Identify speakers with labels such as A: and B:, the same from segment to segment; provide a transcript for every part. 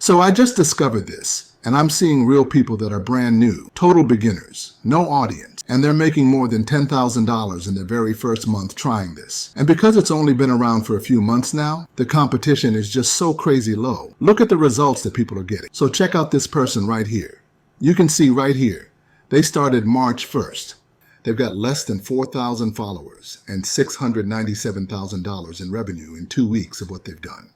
A: So I just discovered this, and I'm seeing real people that are brand new, total beginners, no audience, and they're making more than $10,000 in their very first month trying this. And because it's only been around for a few months now, the competition is just so crazy low. Look at the results that people are getting. So check out this person right here. You can see right here, they started March 1st. They've got less than 4,000 followers and $697,000 in revenue in 2 weeks of what they've done.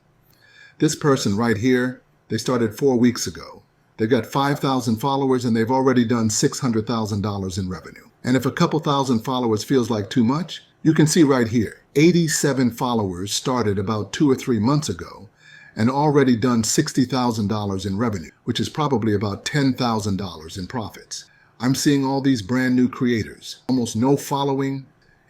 A: This person right here, they started 4 weeks ago. They've got 5,000 followers and they've already done $600,000 in revenue. And if a couple thousand followers feels like too much, you can see right here, 87 followers started about 2 or 3 months ago and already done $60,000 in revenue, which is probably about $10,000 in profits. I'm seeing all these brand new creators, almost no following,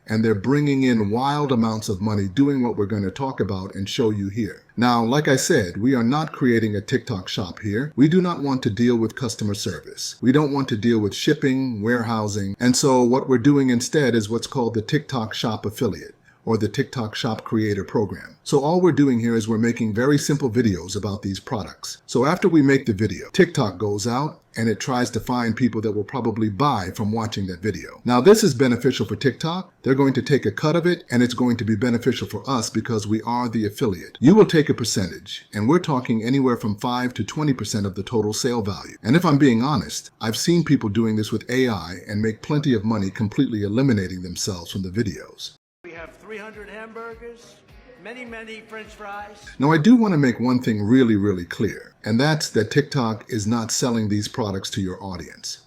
A: and they're bringing in wild amounts of money doing what we're going to talk about and show you here. Now, like I said, we are not creating a TikTok shop here. We do not want to deal with customer service. We don't want to deal with shipping, warehousing, and so what we're doing instead is what's called the TikTok Shop Affiliate, or the TikTok Shop Creator Program. So all we're doing here is we're making very simple videos about these products. So after we make the video, TikTok goes out and it tries to find people that will probably buy from watching that video. Now this is beneficial for TikTok. They're going to take a cut of it and it's going to be beneficial for us because we are the affiliate. You will take a percentage and we're talking anywhere from 5 to 20% of the total sale value. And if I'm being honest, I've seen people doing this with AI and make plenty of money completely eliminating themselves from the videos.
B: We have 300 hamburgers, many French fries.
A: Now I do want to make one thing really clear, and that's that TikTok is not selling these products to your audience.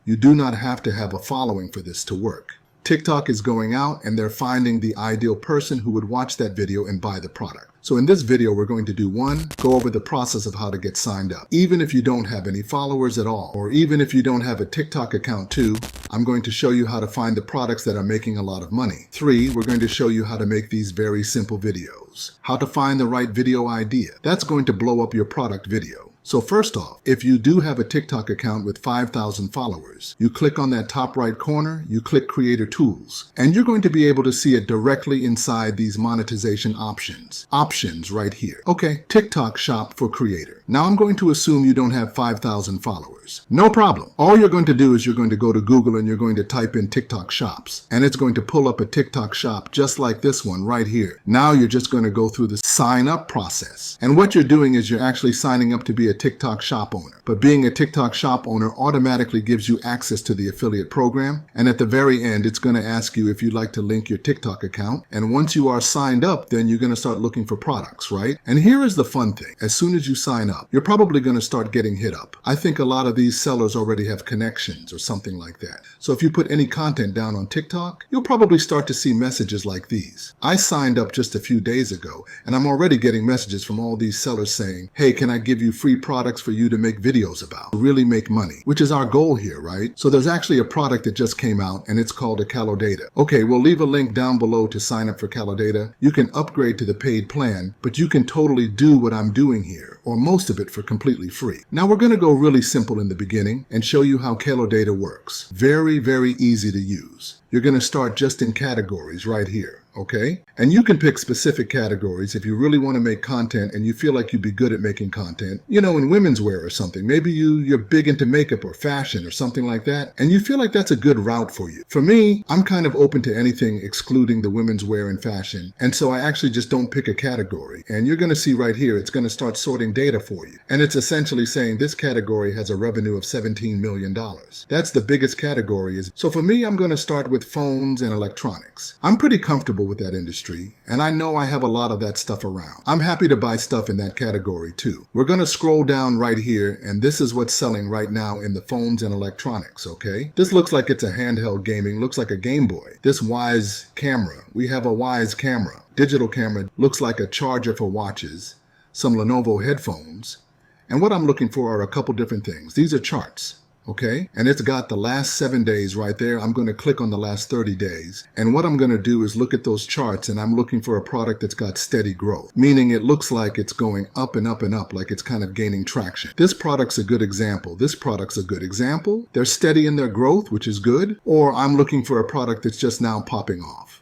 A: You do not have to have a following for this to work. TikTok is going out and they're finding the ideal person who would watch that video and buy the product. So in this video, we're going to do one, go over the process of how to get signed up. Even if you don't have any followers at all, or even if you don't have a TikTok account too, I'm going to show you how to find the products that are making a lot of money. 3, we're going to show you how to make these very simple videos. How to find the right video idea. That's going to blow up your product video. So first off, if you do have a TikTok account with 5,000 followers, you click on that top right corner, you click Creator Tools, and you're going to be able to see it directly inside these monetization options. Options right here. Okay, TikTok Shop for Creator. Now I'm going to assume you don't have 5,000 followers. No problem. All you're going to do is you're going to go to Google and you're going to type in TikTok Shops, and it's going to pull up a TikTok shop just like this one right here. Now you're just going to go through the sign up process. And what you're doing is you're actually signing up to be a TikTok shop owner. But being a TikTok shop owner automatically gives you access to the affiliate program. And at the very end, it's going to ask you if you'd like to link your TikTok account. And once you are signed up, then you're going to start looking for products, right? And here is the fun thing. As soon as you sign up, you're probably going to start getting hit up. I think a lot of these sellers already have connections or something like that. So if you put any content down on TikTok, you'll probably start to see messages like these. I signed up just a few days ago, and I'm already getting messages from all these sellers saying, hey, can I give you free products for you to make videos about, really make money, which is our goal here, right? So there's actually a product that just came out and it's called a Calodata. Okay, we'll leave a link down below to sign up for Calodata. You can upgrade to the paid plan, but you can totally do what I'm doing here, or most of it for completely free. Now we're going to go really simple in the beginning and show you how Calodata works. Very easy to use. You're going to start just in categories right here, okay? And you can pick specific categories if you really want to make content and you feel like you'd be good at making content, you know, in women's wear or something. Maybe you're big into makeup or fashion or something like that, and you feel like that's a good route for you. For me, I'm kind of open to anything excluding the women's wear and fashion, and so I actually just don't pick a category. And you're going to see right here, it's going to start sorting data for you. And it's essentially saying this category has a revenue of $17 million. That's the biggest category. So for me, I'm going to start with phones and electronics. I'm pretty comfortable with that industry, and I know I have a lot of that stuff around. I'm happy to buy stuff in that category too. We're going to scroll down right here, and this is what's selling right now in the phones and electronics, okay? This looks like it's a handheld gaming, looks like a Game Boy. This Wise camera, we have a Wise camera. Digital camera looks like a charger for watches, some Lenovo headphones, and what I'm looking for are a couple different things. These are charts. Okay, and it's got the last 7 days right there. I'm going to click on the last 30 days. And what I'm going to do is look at those charts, and I'm looking for a product that's got steady growth, meaning it looks like it's going up and up and up, like it's kind of gaining traction. This product's a good example. This product's a good example. They're steady in their growth, which is good. Or I'm looking for a product that's just now popping off.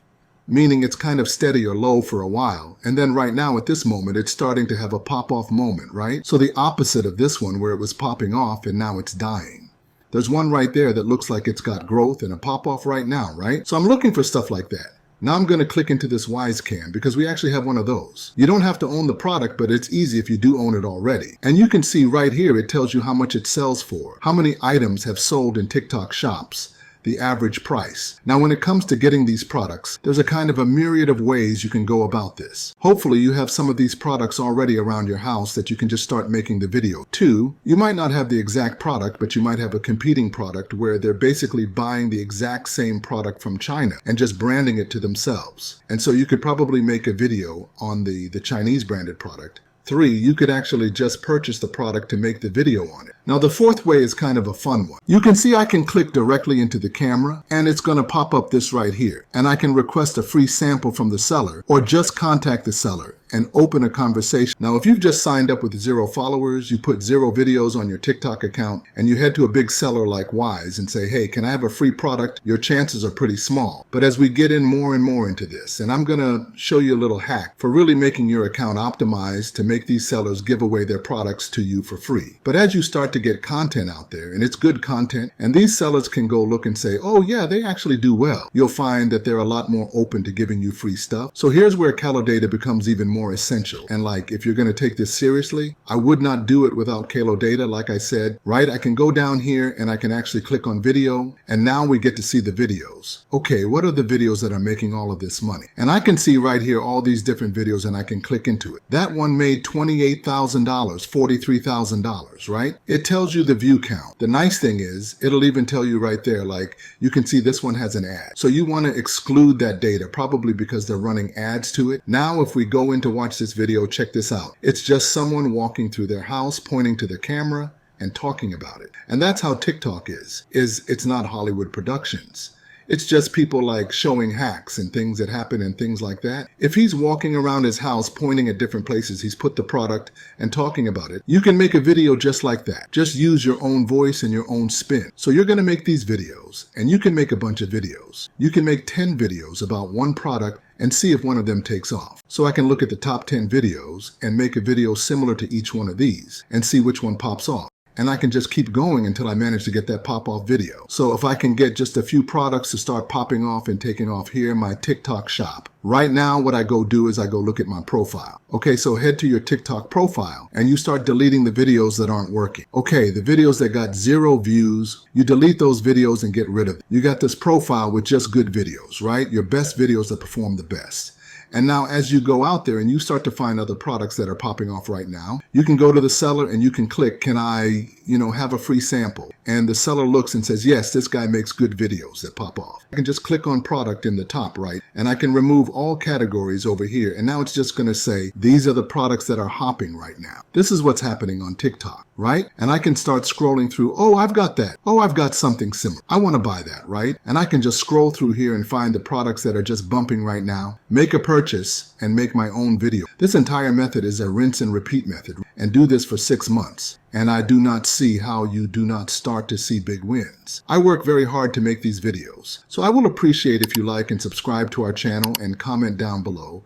A: meaning it's kind of steady or low for a while. And then right now at this moment, it's starting to have a pop-off moment, right? So the opposite of this one where it was popping off and now it's dying. There's one right there that looks like it's got growth and a pop-off right now, right? So I'm looking for stuff like that. Now I'm going to click into this Wise Cam because we actually have one of those. You don't have to own the product, but it's easy if you do own it already. And you can see right here, it tells you how much it sells for, how many items have sold in TikTok shops, the average price. Now, when it comes to getting these products, there's a kind of a myriad of ways you can go about this. Hopefully, you have some of these products already around your house that you can just start making the video. 2, you might not have the exact product, but you might have a competing product where they're basically buying the exact same product from China and just branding it to themselves. And so you could probably make a video on the Chinese branded product. 3, you could actually just purchase the product to make the video on it. Now, the 4th way is kind of a fun one. You can see I can click directly into the camera and it's going to pop up this right here. And I can request a free sample from the seller or just contact the seller and open a conversation. Now, if you've just signed up with 0 followers, you put 0 videos on your TikTok account, and you head to a big seller like Wise and say, hey, can I have a free product? Your chances are pretty small. But as we get in more and more into this, and I'm going to show you a little hack for really making your account optimized to make these sellers give away their products to you for free. But as you start to get content out there, and it's good content, and these sellers can go look and say, oh yeah, they actually do well, you'll find that they're a lot more open to giving you free stuff. So here's where Kalo data becomes even more essential. And like, if you're going to take this seriously, I would not do it without Kalo data. Like I said, right? I can go down here and I can actually click on video, and now we get to see the videos. Okay, what are the videos that are making all of this money? And I can see right here all these different videos and I can click into it. That one made $28,000, $43,000, right? It tells you the view count. The nice thing is, it'll even tell you right there, like you can see this one has an ad. So you want to exclude that data, probably because they're running ads to it. Now, if we go in to watch this video, check this out. It's just someone walking through their house, pointing to the camera and talking about it. And that's how TikTok is it's not Hollywood productions. It's just people like showing hacks and things that happen and things like that. If he's walking around his house pointing at different places, he's put the product and talking about it, you can make a video just like that. Just use your own voice and your own spin. So you're going to make these videos, and you can make a bunch of videos. You can make 10 videos about one product and see if one of them takes off. So I can look at the top 10 videos and make a video similar to each one of these and see which one pops off. And I can just keep going until I manage to get that pop-off video. So if I can get just a few products to start popping off and taking off here in my TikTok shop. Right now, what I go do is I go look at my profile. Okay, so head to your TikTok profile and you start deleting the videos that aren't working. Okay, the videos that got 0 views, you delete those videos and get rid of them. You got this profile with just good videos, right? Your best videos that perform the best. And now as you go out there and you start to find other products that are popping off right now, you can go to the seller and you can click, can I, have a free sample? And the seller looks and says, yes, this guy makes good videos that pop off. I can just click on product in the top right, and I can remove all categories over here. And now it's just going to say, these are the products that are hopping right now. This is what's happening on TikTok, right? And I can start scrolling through, oh, I've got that. Oh, I've got something similar. I want to buy that, right? And I can just scroll through here and find the products that are just bumping right now, make a purchase, and make my own video. This entire method is a rinse and repeat method, and do this for 6 months. And I do not see how you do not start to see big wins. I work very hard to make these videos, so I will appreciate if you like and subscribe to our channel and comment down below.